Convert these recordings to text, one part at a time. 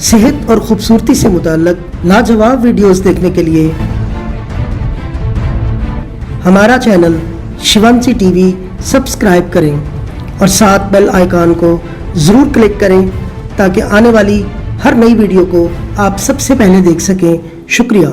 सेहत और खूबसूरती से मुताल्लिक लाजवाब वीडियोस देखने के लिए हमारा चैनल शिवांशी टीवी सब्सक्राइब करें और साथ बेल आइकॉन को ज़रूर क्लिक करें ताकि आने वाली हर नई वीडियो को आप सबसे पहले देख सकें। शुक्रिया।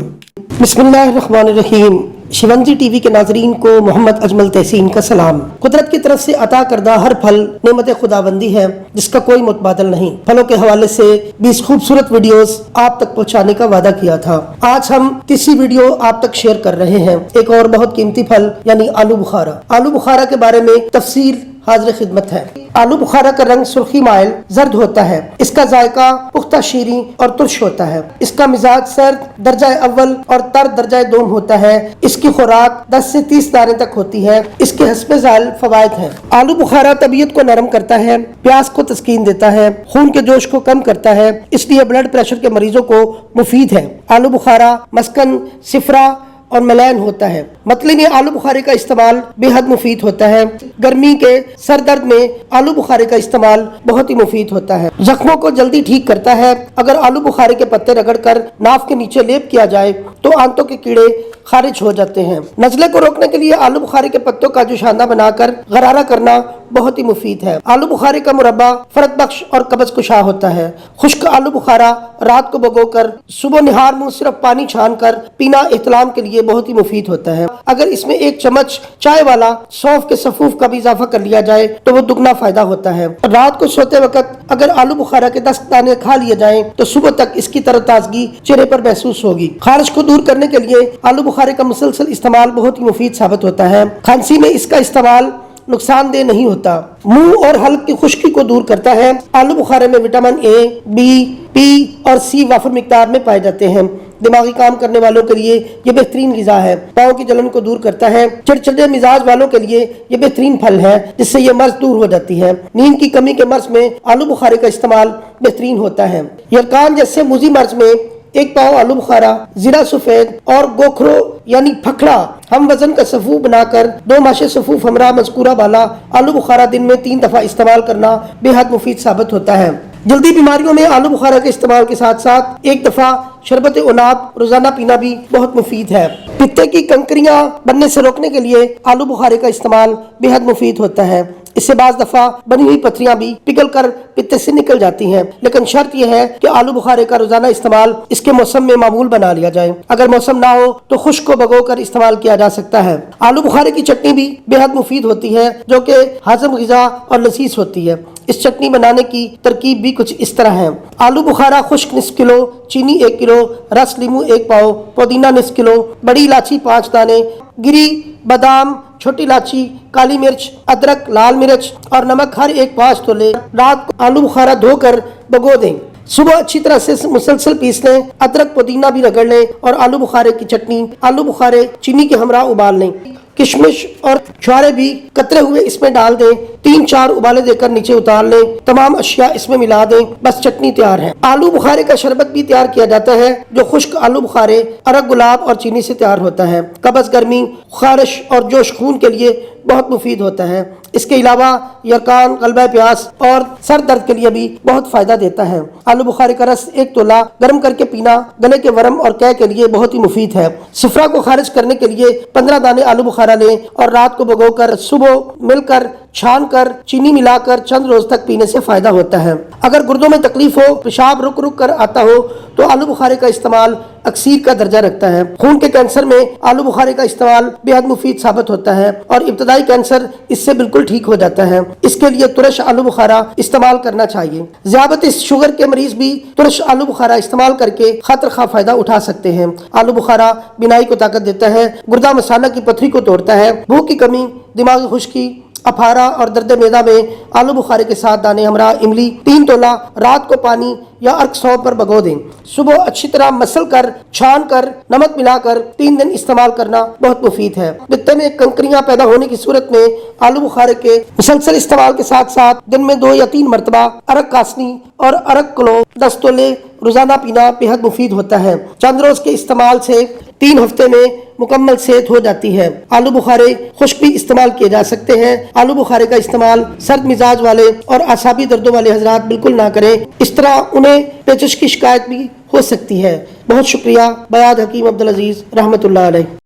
बिस्मिल्लाहिर्रहमानिर्रहीम। शिवांशी टीवी के नाजरीन को मोहम्मद अजमल तहसीन का सलाम। कुदरत की तरफ से अता करदा हर फल नेमत खुदाबंदी है जिसका कोई मुतबादल नहीं। फलों के हवाले से 20 खूबसूरत वीडियोस आप तक पहुंचाने का वादा किया था। आज हम तीसरी वीडियो आप तक शेयर कर रहे हैं। एक और बहुत कीमती फल यानी आलू बुखारा। आलू बुखारा के बारे में तफसील हाजिर खिदमत है। आलू बुखारा का रंग सुर्खी माइल जर्द होता है। इसका जायका पुख्ता शीरी और तुर्श होता है। इसका मिजाज सर्द दर्जा अव्वल और तर दर्जा दोम होता है। इसकी खुराक 10 से 30 दाने तक होती है। इसके हस्ब ज़ाइल फवायद हैं। आलू बुखारा तबीयत को नरम करता है, प्यास को तस्कीन देता है, खून के जोश को कम करता है, इसलिए ब्लड प्रेशर के मरीजों को मुफीद है। आलू बुखारा मस्कन, सिफरा और मलैन होता है। मतलब में आलू बुखारे का इस्तेमाल बेहद मुफीद होता है। गर्मी के सर दर्द में आलू बुखारे का इस्तेमाल बहुत ही मुफीद होता है। जख्मों को जल्दी ठीक करता है। अगर आलू बुखारे के पत्ते रगड़कर नाक के नीचे लेप किया जाए तो आंतों के कीड़े खारिज हो जाते हैं। नज़ले को रोकने के लिए आलू बुखारे के पत्तों का जुशाना बनाकर गरारा करना बहुत ही मुफीद है। आलू बुखारे का मुरब्बा फरत बख्श और कब्ज कुशा होता है। खुश्क आलू बुखारा रात को भिगोकर सुबह निहार मुंह सिर्फ पानी छान कर पीना एहतलाम के लिए बहुत ही मुफीद होता है। अगर इसमें 1 चम्मच चाय वाला सौंफ के सफूफ का भी इजाफा कर लिया जाए तो वो दुगना फायदा होता है। रात को सोते वक्त अगर आलू बुखारा के 10 दाने खा लिए जाएं तो सुबह तक इसकी तरोताजगी चेहरे पर महसूस होगी। खारिश को दूर करने के लिए आलू बुखारे का मुसलसल इस्तेमाल बहुत ही मुफीद साबित होता है। खांसी में इसका इस्तेमाल नुकसानदेह नहीं होता। मुंह और हल्क की खुश्की को दूर करता है। आलू बुखारे में विटामिन ए, बी, पी और सी वाफर मिकदार में पाए जाते हैं। दिमागी काम करने वालों के लिए ये बेहतरीन ग़िज़ा है। पाँव की जलन को दूर करता है। चिड़चिड़े मिजाज वालों के लिए ये बेहतरीन फल है जिससे ये मर्ज दूर हो जाती है। नींद की कमी के मर्ज में आलू बुखारे का इस्तेमाल बेहतरीन होता है। यरकान जैसे मुजी मर्ज में 1 पाव आलू बुखारा, जीरा सफेद और गोखरो यानी फखड़ा हम वजन का सफूफ बनाकर 2 माशे सफूफ हमरा मज़कूरा वाला आलू बुखारा दिन में 3 दफा इस्तेमाल करना बेहद मुफीद साबित होता है। जल्दी बीमारियों में आलू बुखारा के इस्तेमाल के साथ साथ 1 दफा शरबत उनाब रोजाना पीना भी बहुत मुफीद है। पित्ते की कंकरियां बनने से रोकने के लिए आलू बुखारे का इस्तेमाल बेहद मुफीद होता है। इससे बाज़ दफा बनी हुई पथरियां भी पिघल कर पित्ते से निकल जाती हैं, लेकिन शर्त यह है कि आलू बुखारे का रोजाना इस्तेमाल इसके मौसम में मामूल बना लिया जाए। अगर मौसम ना हो तो खुश्क को भिगोकर इस्तेमाल किया जा सकता है। आलू बुखारे की चटनी भी बेहद मुफीद होती है जो कि हाज़म ग़िज़ा और लजीज होती है। इस चटनी बनाने की तरकीब भी कुछ इस तरह है। आलू बुखारा खुश्क निस्फ किलो, चीनी 1 किलो, रस लीमू 1 पाव, पुदीना निस्फ किलो, बड़ी इलायची 5 दाने, गिरी, बादाम, छोटी इलायची, काली मिर्च, अदरक, लाल मिर्च और नमक हर एक 5 तोले। रात को आलू बुखारा धोकर भिगो दें। सुबह अच्छी तरह से मुसलसल पीस लें। अदरक पुदीना भी रगड़ लें और आलू बुखारे की चटनी आलू बुखारे चीनी के हमरा उबाल लें। किशमिश और छुहारे भी कतरे हुए इसमें डाल दें। 3-4 उबाले देकर नीचे उतार लें। तमाम अशिया इसमें मिला दें। बस चटनी तैयार है। आलू बुखारे का शरबत भी तैयार किया जाता है जो खुश्क आलू बुखारे, अरक गुलाब और चीनी से तैयार होता है। कब्ज, गर्मी, खारिश और जोश खून के लिए बहुत मुफीद होता है। इसके अलावा यरकान, गलबा प्यास और सर दर्द के लिए भी बहुत फायदा देता है। आलू बुखारे का रस 1 तोला गर्म करके पीना गले के वरम और कै के लिए बहुत ही मुफीद है। सिफरा को खारिज करने के लिए 15 दाने आलू बुखारा लें और रात को भिगोकर सुबह मिलकर छान कर चीनी मिलाकर चंद रोज तक पीने से फायदा होता है। अगर गुर्दों में तकलीफ हो, पेशाब रुक रुक कर आता हो तो आलू बुखारे का इस्तेमाल अक्सीर का दर्जा रखता है। खून के कैंसर में आलू बुखारे का इस्तेमाल बेहद मुफीद साबित होता है और इब्तदाई कैंसर इससे बिल्कुल ठीक हो जाता है। इसके लिए तुरश आलू बुखारा इस्तेमाल करना चाहिए। ज़ियाबतीस शुगर के मरीज भी तुरश आलू बुखारा इस्तेमाल करके खतर खा फायदा उठा सकते हैं। आलू बुखारा बिनाई को ताकत देता है, गुर्दा मसाला की पथरी को तोड़ता है, भूख की कमी, दिमागी खुश्की, अफारा और दर्द मैदा में आलू बुखारे के साथ दाने हमरा इमली 3 तोला रात को पानी या अर्क सौंफ पर भिगो दें। सुबह अच्छी तरह मसल कर छान कर नमक मिलाकर 3 दिन इस्तेमाल करना बहुत मुफीद है। पित्ते में कंकरियां पैदा होने की सूरत में आलू बुखारे के मुसलसल इस्तेमाल के साथ साथ दिन में 2 या 3 मरतबा अरक कासनी और अरक क्लो 10 तोले रोजाना पीना बेहद मुफीद होता है। चंद रोज के इस्तेमाल से 3 हफ्ते में मुकम्मल सेहत हो जाती है। आलू बुखारे खुश्क भी इस्तेमाल किए जा सकते हैं। आलू बुखारे का इस्तेमाल सर्द मिजाज वाले और आसाबी दर्दों वाले हजरात बिल्कुल ना करें, इस तरह उन्हें पेचिश की शिकायत भी हो सकती है। बहुत शुक्रिया। बयाद हकीम अब्दुल अजीज रहमतुल्लाह अलैह।